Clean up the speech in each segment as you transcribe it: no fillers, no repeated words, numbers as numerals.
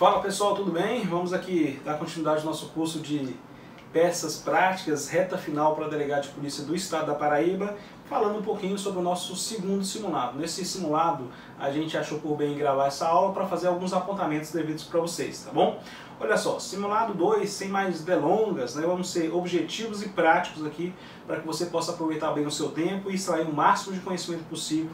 Fala pessoal, tudo bem? Vamos aqui dar continuidade ao nosso curso de peças práticas, reta final para delegado de polícia do estado da Paraíba, falando um pouquinho sobre o nosso segundo simulado. Nesse simulado, a gente achou por bem gravar essa aula para fazer alguns apontamentos devidos para vocês, tá bom? Olha só, simulado 2, sem mais delongas, né? Vamos ser objetivos e práticos aqui para que você possa aproveitar bem o seu tempo e extrair o máximo de conhecimento possível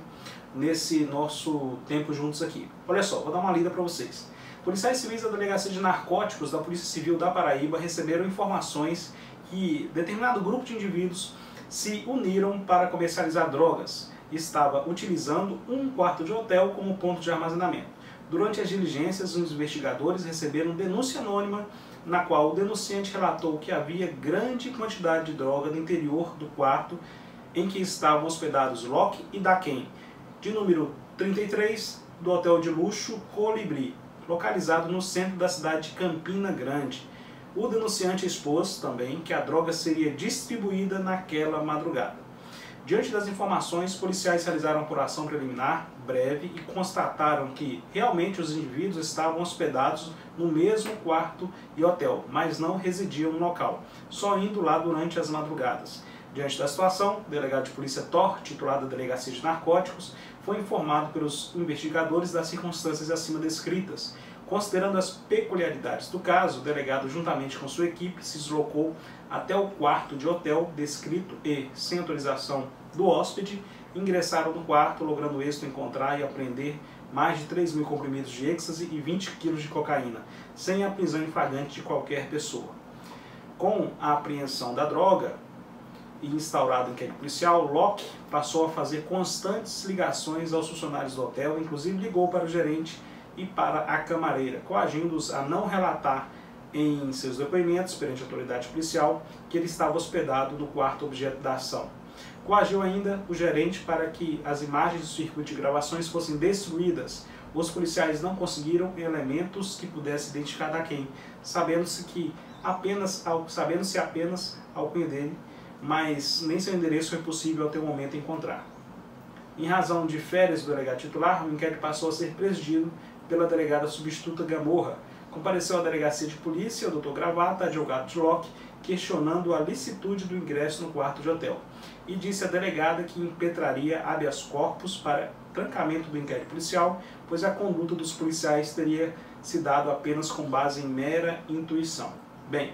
nesse nosso tempo juntos aqui. Olha só, vou dar uma lida para vocês. Policiais civis da Delegacia de Narcóticos da Polícia Civil da Paraíba receberam informações que determinado grupo de indivíduos se uniram para comercializar drogas e estava utilizando um quarto de hotel como ponto de armazenamento. Durante as diligências, os investigadores receberam denúncia anônima na qual o denunciante relatou que havia grande quantidade de droga no interior do quarto em que estavam hospedados Locke e Daquem, de número 33 do hotel de luxo Colibri, localizado no centro da cidade de Campina Grande. O denunciante expôs também que a droga seria distribuída naquela madrugada. Diante das informações, policiais realizaram a apuração preliminar breve e constataram que realmente os indivíduos estavam hospedados no mesmo quarto e hotel, mas não residiam no local, só indo lá durante as madrugadas. Diante da situação, o delegado de polícia Thor, titular da Delegacia de Narcóticos, foi informado pelos investigadores das circunstâncias acima descritas. Considerando as peculiaridades do caso, o delegado, juntamente com sua equipe, se deslocou até o quarto de hotel descrito e, sem autorização do hóspede, ingressaram no quarto, logrando êxito encontrar e apreender mais de 3.000 comprimidos de êxtase e 20 kg de cocaína, sem a prisão em flagrante de qualquer pessoa. Com a apreensão da droga e instaurado o inquérito policial, Locke passou a fazer constantes ligações aos funcionários do hotel, inclusive ligou para o gerente e para a camareira, coagindo-os a não relatar em seus depoimentos perante a autoridade policial que ele estava hospedado no quarto objeto da ação. Coagiu ainda o gerente para que as imagens do circuito de gravações fossem destruídas. Os policiais não conseguiram elementos que pudessem identificar Daquem, sabendo-se apenas a alcunha dele, mas nem seu endereço foi possível até o momento encontrar. Em razão de férias do delegado titular, o inquérito passou a ser presidido pela delegada substituta Gamorra. Compareceu à delegacia de polícia o Dr. Gravata, advogado de Locke, questionando a licitude do ingresso no quarto de hotel, e disse à delegada que impetraria habeas corpus para trancamento do inquérito policial, pois a conduta dos policiais teria se dado apenas com base em mera intuição. Bem,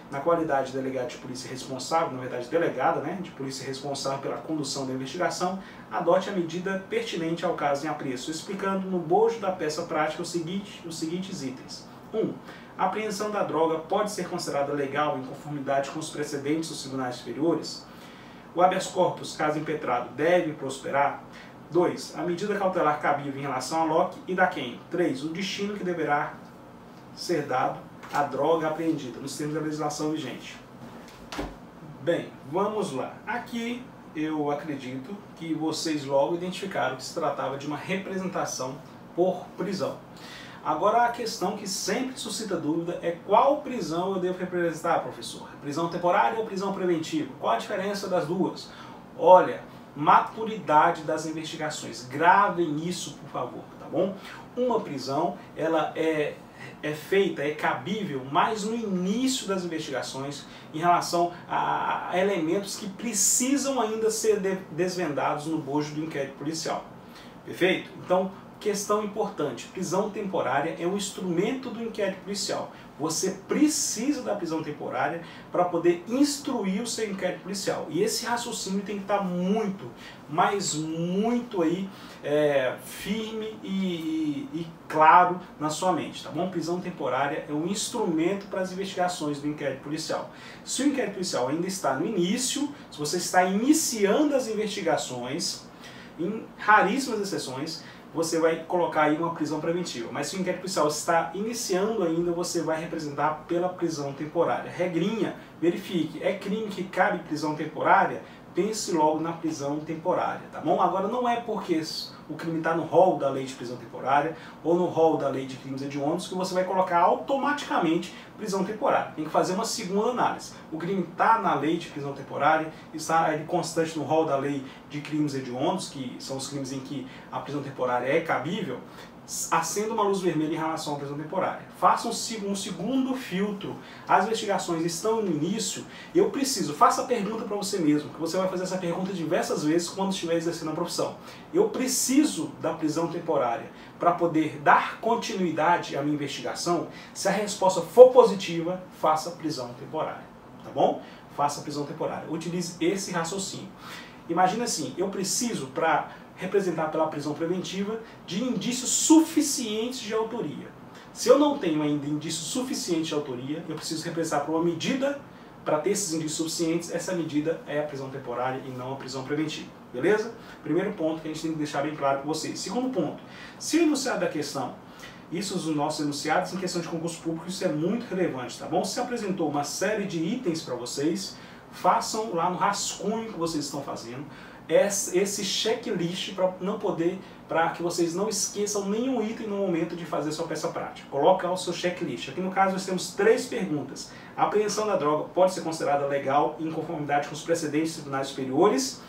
na qualidade de delegado de polícia responsável, na verdade delegada, de polícia responsável pela condução da investigação, adote a medida pertinente ao caso em apreço, explicando no bojo da peça prática os seguintes itens. 1. A apreensão da droga pode ser considerada legal em conformidade com os precedentes dos tribunais superiores? O habeas corpus, caso impetrado, deve prosperar? 2. A medida cautelar cabível em relação a Locke e Daquem. 3. O destino que deverá ser dado à droga apreendida, nos termos da legislação vigente. Bem, vamos lá. Aqui eu acredito que vocês logo identificaram que se tratava de uma representação por prisão. Agora a questão que sempre suscita dúvida é qual prisão eu devo representar, professor? Prisão temporária ou prisão preventiva? Qual a diferença das duas? Olha, maturidade das investigações. Gravem isso, por favor, tá bom? Uma prisão, ela é feita, é cabível mais no início das investigações em relação a elementos que precisam ainda ser desvendados no bojo do inquérito policial. Perfeito? Então, questão importante, prisão temporária é um instrumento do inquérito policial. Você precisa da prisão temporária para poder instruir o seu inquérito policial. E esse raciocínio tem que estar muito, mas muito aí, firme e claro na sua mente, tá bom? Prisão temporária é um instrumento para as investigações do inquérito policial. Se o inquérito policial ainda está no início, se você está iniciando as investigações, em raríssimas exceções, você vai colocar aí uma prisão preventiva. Mas se o inquérito policial está iniciando ainda, você vai representar pela prisão temporária. Regrinha, verifique, é crime que cabe prisão temporária? Pense logo na prisão temporária, tá bom? Agora não é porque o crime está no rol da lei de prisão temporária ou no rol da lei de crimes hediondos que você vai colocar automaticamente prisão temporária. Tem que fazer uma segunda análise. O crime está na lei de prisão temporária, está ele constante no rol da lei de crimes hediondos, que são os crimes em que a prisão temporária é cabível. acenda uma luz vermelha em relação à prisão temporária. Faça um segundo filtro. As investigações estão no início, faça a pergunta para você mesmo, que você vai fazer essa pergunta diversas vezes quando estiver exercendo a profissão. Eu preciso da prisão temporária para poder dar continuidade à minha investigação? Se a resposta for positiva, faça prisão temporária, tá bom? Faça prisão temporária. Utilize esse raciocínio. Imagina assim, eu preciso, para representar pela prisão preventiva, de indícios suficientes de autoria. Se eu não tenho ainda indícios suficientes de autoria, eu preciso representar por uma medida. Para ter esses indícios suficientes, essa medida é a prisão temporária e não a prisão preventiva. Beleza? Primeiro ponto que a gente tem que deixar bem claro para vocês. Segundo ponto, se o enunciado da questão, isso os nossos enunciados em questão de concurso público, isso é muito relevante, tá bom? Se apresentou uma série de itens para vocês, façam lá no rascunho que vocês estão fazendo esse checklist para que vocês não esqueçam nenhum item no momento de fazer sua peça prática. Coloca o seu checklist. Aqui no caso nós temos 3 perguntas. A apreensão da droga pode ser considerada legal em conformidade com os precedentes de tribunais superiores?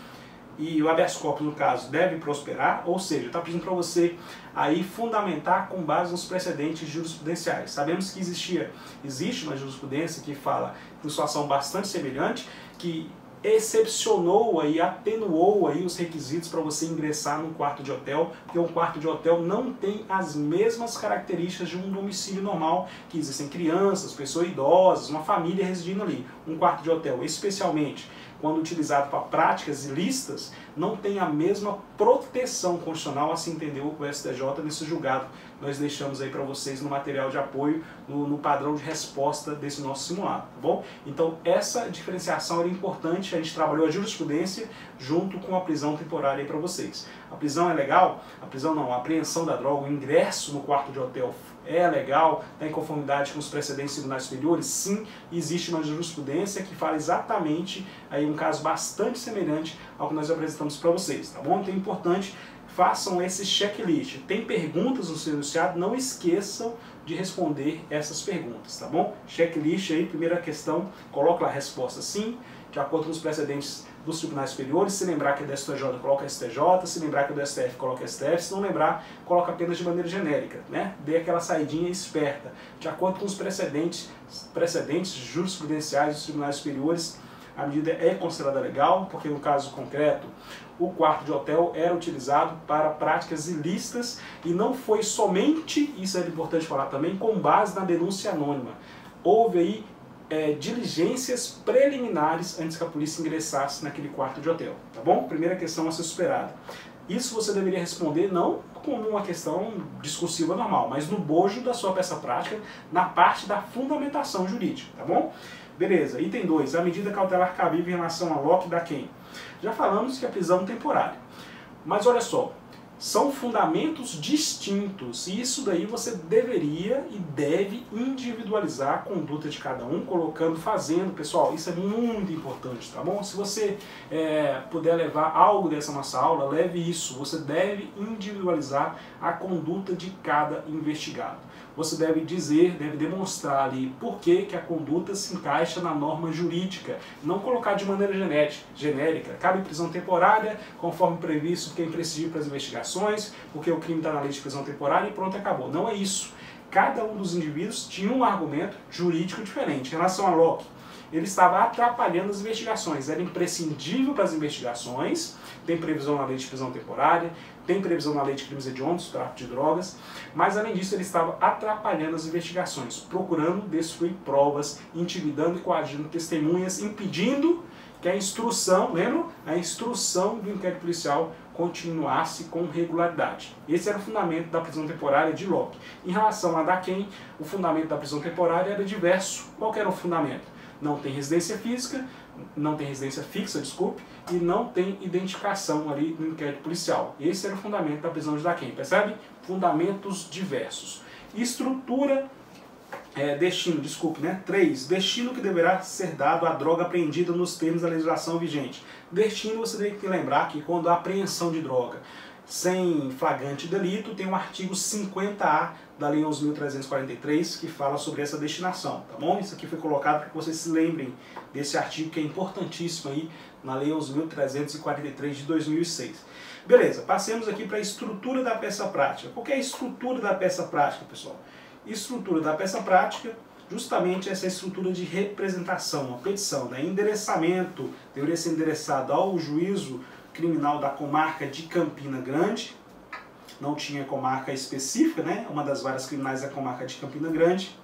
E o habeas corpus, no caso, deve prosperar? Ou seja, está pedindo para você aí fundamentar com base nos precedentes jurisprudenciais. Sabemos que existe uma jurisprudência que fala de situação bastante semelhante, que excepcionou aí, atenuou aí os requisitos para você ingressar num quarto de hotel, porque um quarto de hotel não tem as mesmas características de um domicílio normal, que existem crianças, pessoas idosas, uma família residindo ali. Um quarto de hotel, especialmente quando utilizado para práticas ilícitas, não tem a mesma proteção constitucional, assim entendeu o STJ nesse julgado. Nós deixamos aí para vocês no material de apoio, no padrão de resposta desse nosso simulado, tá bom? Então essa diferenciação era importante, a gente trabalhou a jurisprudência junto com a prisão temporária aí para vocês. A prisão é legal? A prisão não, a apreensão da droga, o ingresso no quarto de hotel é legal, está em conformidade com os precedentes de tribunais superiores? Sim, existe uma jurisprudência que fala exatamente aí um caso bastante semelhante ao que nós apresentamos para vocês, tá bom? Então é importante, façam esse checklist. Tem perguntas no seu enunciado, não esqueçam de responder essas perguntas, tá bom? Checklist aí, primeira questão, coloca lá a resposta sim, de acordo com os precedentes dos tribunais superiores. Se lembrar que é do STJ, coloca STJ, se lembrar que é do STF, coloca STF, se não lembrar, coloca apenas de maneira genérica, né? Dê aquela saidinha esperta, de acordo com os precedentes jurisprudenciais dos tribunais superiores. A medida é considerada legal, porque no caso concreto, o quarto de hotel era utilizado para práticas ilícitas e não foi somente, isso é importante falar também, com base na denúncia anônima. Houve aí diligências preliminares antes que a polícia ingressasse naquele quarto de hotel, tá bom? Primeira questão a ser superada. Isso você deveria responder não como uma questão discursiva normal, mas no bojo da sua peça prática, na parte da fundamentação jurídica, tá bom? Beleza, item 2, a medida cautelar cabível em relação a Locke da quem? Já falamos que é prisão temporária, mas olha só, são fundamentos distintos e isso daí você deveria e deve individualizar a conduta de cada um, fazendo, pessoal, isso é muito importante, tá bom? Se você puder levar algo dessa nossa aula, leve isso, você deve individualizar a conduta de cada investigado. Você deve demonstrar ali por que a conduta se encaixa na norma jurídica. Não colocar de maneira genérica. Cabe prisão temporária, conforme previsto, porque é imprescindível para as investigações, porque o crime está na lei de prisão temporária e pronto, acabou. Não é isso. Cada um dos indivíduos tinha um argumento jurídico diferente. Em relação a Locke, ele estava atrapalhando as investigações. Era imprescindível para as investigações, tem previsão na lei de prisão temporária, tem previsão na lei de crimes hediondos, tráfico de drogas, mas além disso ele estava atrapalhando as investigações, procurando destruir provas, intimidando e coagindo testemunhas, impedindo que a instrução, lembram? A instrução do inquérito policial continuasse com regularidade. Esse era o fundamento da prisão temporária de Locke. Em relação a Daquem, o fundamento da prisão temporária era diverso. Qual que era o fundamento? Não tem residência fixa, desculpe, e não tem identificação ali no inquérito policial. Esse era o fundamento da prisão de Daquem, percebe? Fundamentos diversos. Estrutura, destino, desculpe, né? 3. Destino que deverá ser dado à droga apreendida nos termos da legislação vigente. Destino, você tem que lembrar que quando a apreensão de droga sem flagrante delito, tem o artigo 50A da Lei 11.343, que fala sobre essa destinação, tá bom? Isso aqui foi colocado para que vocês se lembrem desse artigo que é importantíssimo aí na Lei 11.343 de 2006. Beleza, passemos aqui para a estrutura da peça prática. Qual que é a estrutura da peça prática, pessoal? Estrutura da peça prática, justamente essa estrutura de representação, uma petição, né? Endereçamento, deveria ser endereçado ao juízo criminal da comarca de Campina Grande, não tinha comarca específica, né? Uma das várias criminais da comarca de Campina Grande.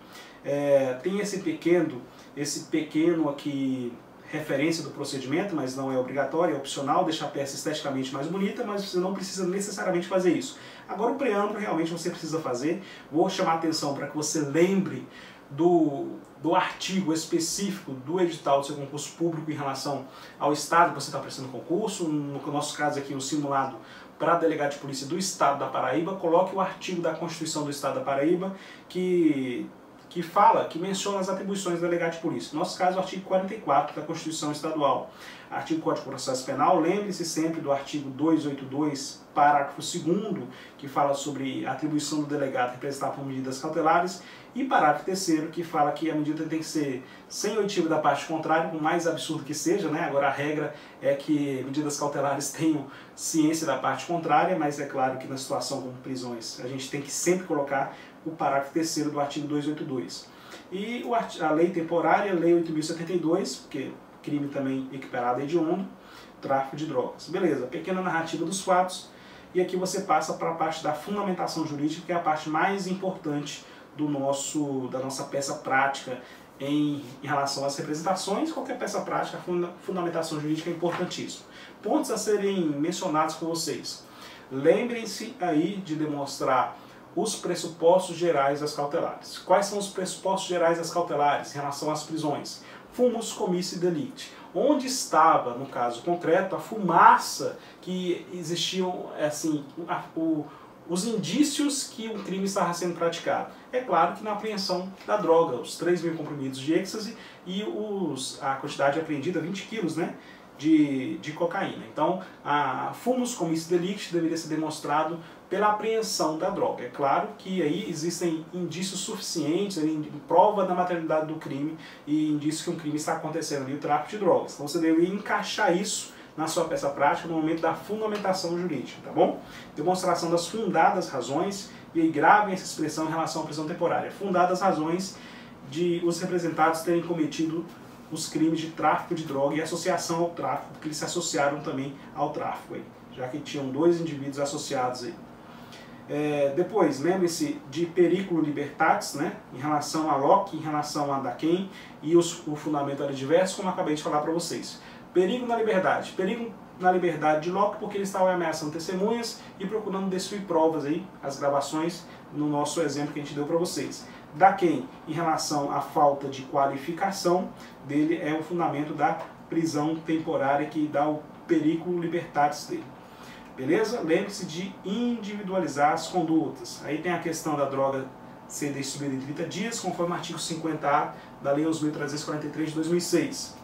Tem esse pequeno aqui, referência do procedimento, mas não é obrigatório, é opcional, deixa a peça esteticamente mais bonita, mas você não precisa necessariamente fazer isso. Agora o preâmbulo realmente você precisa fazer. Vou chamar a atenção para que você lembre do artigo específico do edital do seu concurso público em relação ao estado que você está prestando concurso. No nosso caso aqui, o simulado para delegado de polícia do estado da Paraíba. Coloque o artigo da Constituição do estado da Paraíba que menciona as atribuições do delegado de polícia. No nosso caso, o artigo 44 da Constituição Estadual. Artigo Código de Processo Penal, lembre-se sempre do artigo 282, parágrafo 2º, que fala sobre a atribuição do delegado representar por medidas cautelares, e parágrafo 3º, que fala que a medida tem que ser sem oitiva da parte contrária, por mais absurdo que seja, né? Agora a regra é que medidas cautelares tenham ciência da parte contrária, mas é claro que na situação como prisões a gente tem que sempre colocar o parágrafo 3º do artigo 282. E a lei temporária, lei 8.072, porque crime também equiparado a hediondo, tráfico de drogas. Beleza, pequena narrativa dos fatos, e aqui você passa para a parte da fundamentação jurídica, que é a parte mais importante da nossa peça prática em relação às representações. Qualquer peça prática, a fundamentação jurídica é importantíssima. Pontos a serem mencionados por vocês. Lembrem-se aí de demonstrar os pressupostos gerais das cautelares. Quais são os pressupostos gerais das cautelares em relação às prisões? Fumus comissi delicti. Onde estava, no caso concreto, a fumaça que existiam, assim, os indícios que um crime estava sendo praticado? É claro que na apreensão da droga, os 3.000 comprimidos de êxtase e a quantidade apreendida, 20 quilos, né, de cocaína. Então, a fumus comissi delicti deveria ser demonstrado pela apreensão da droga. É claro que aí existem indícios suficientes, prova da materialidade do crime e indícios que um crime está acontecendo ali, o tráfico de drogas. Então você deveria encaixar isso na sua peça prática no momento da fundamentação jurídica, tá bom? Demonstração das fundadas razões, e aí gravem essa expressão em relação à prisão temporária. Fundadas razões de os representados terem cometido os crimes de tráfico de droga e associação ao tráfico, porque eles se associaram também ao tráfico, aí, já que tinham 2 indivíduos associados aí. Depois, lembre-se de periculo libertatis, né, em relação a Locke, em relação a Daquem, e o fundamento era diverso, como eu acabei de falar para vocês. Perigo na liberdade. Perigo na liberdade de Locke, porque ele estava ameaçando testemunhas e procurando destruir provas, aí, as gravações, no nosso exemplo que a gente deu para vocês. Daquem, em relação à falta de qualificação dele, é o fundamento da prisão temporária que dá o periculo libertatis dele. Beleza? Lembre-se de individualizar as condutas. Aí tem a questão da droga ser distribuída em 30 dias, conforme o artigo 50A da Lei 11.343 de 2006.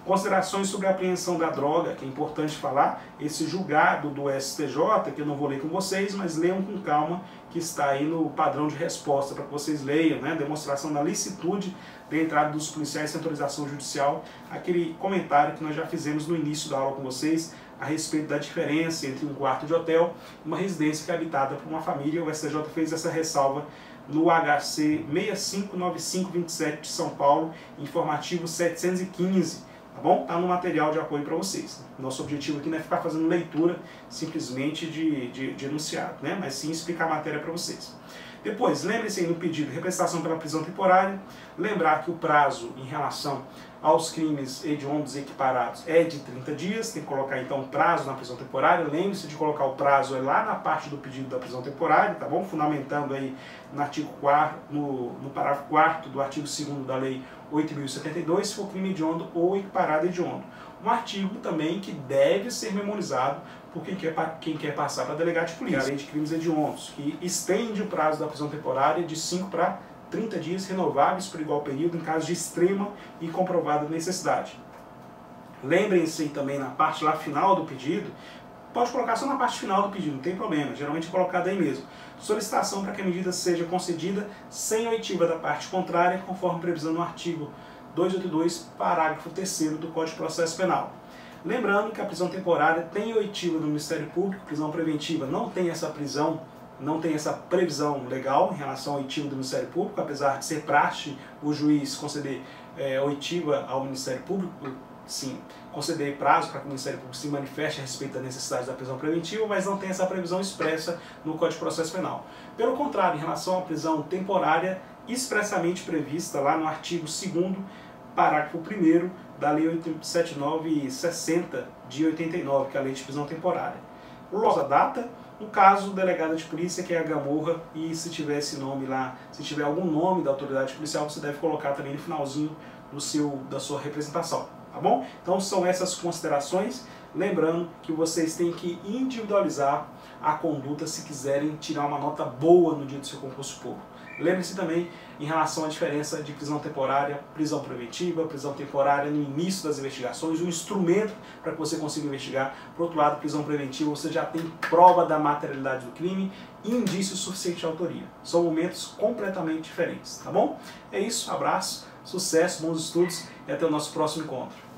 Considerações sobre a apreensão da droga, que é importante falar, esse julgado do STJ, que eu não vou ler com vocês, mas leiam com calma, que está aí no padrão de resposta, para que vocês leiam, né? Demonstração da licitude da entrada dos policiais sem autorização judicial, aquele comentário que nós já fizemos no início da aula com vocês, a respeito da diferença entre um quarto de hotel e uma residência que é habitada por uma família. O STJ fez essa ressalva no HC 659527 de São Paulo, informativo 715. Tá bom? Tá no material de apoio para vocês. Nosso objetivo aqui não é ficar fazendo leitura simplesmente de enunciado, né? Mas sim explicar a matéria para vocês. Depois, lembre-se aí no pedido de representação pela prisão temporária, lembrar que o prazo em relação aos crimes hediondos equiparados é de 30 dias, tem que colocar então prazo na prisão temporária. Lembre-se de colocar o prazo lá na parte do pedido da prisão temporária, tá bom? Fundamentando aí no artigo 4º, no parágrafo 4º do artigo 2º da Lei 8.072, se for crime hediondo ou equiparado hediondo. Um artigo também que deve ser memorizado por quem quer passar para delegado de polícia. A Lei de Crimes Hediondos, que estende o prazo da prisão temporária de 5 para 30 dias renováveis por igual período em caso de extrema e comprovada necessidade. Lembrem-se também na parte lá final do pedido, pode colocar só na parte final do pedido, não tem problema, geralmente é colocado aí mesmo. Solicitação para que a medida seja concedida sem oitiva da parte contrária, conforme previsão no artigo 282, parágrafo 3º do Código de Processo Penal. Lembrando que a prisão temporária tem oitiva do Ministério Público, prisão preventiva não tem essa previsão legal em relação ao oitiva do Ministério Público, apesar de ser praxe o juiz conceder oitiva ao Ministério Público, sim, conceder prazo para que o Ministério Público se manifeste a respeito da necessidade da prisão preventiva, mas não tem essa previsão expressa no Código de Processo Penal. Pelo contrário, em relação à prisão temporária, expressamente prevista lá no artigo 2º, parágrafo 1º da Lei 879/60 de 89, que é a Lei de Prisão Temporária. Logo a data, no caso, o delegado de polícia, que é a Gamorra, e se tiver esse nome lá, se tiver algum nome da autoridade policial, você deve colocar também no finalzinho da sua representação, tá bom? Então são essas considerações, lembrando que vocês têm que individualizar a conduta se quiserem tirar uma nota boa no dia do seu concurso público. Lembre-se também em relação à diferença de prisão temporária, prisão preventiva, prisão temporária no início das investigações, um instrumento para que você consiga investigar. Por outro lado, prisão preventiva, você já tem prova da materialidade do crime e indício suficiente de autoria. São momentos completamente diferentes, tá bom? É isso, abraço, sucesso, bons estudos e até o nosso próximo encontro.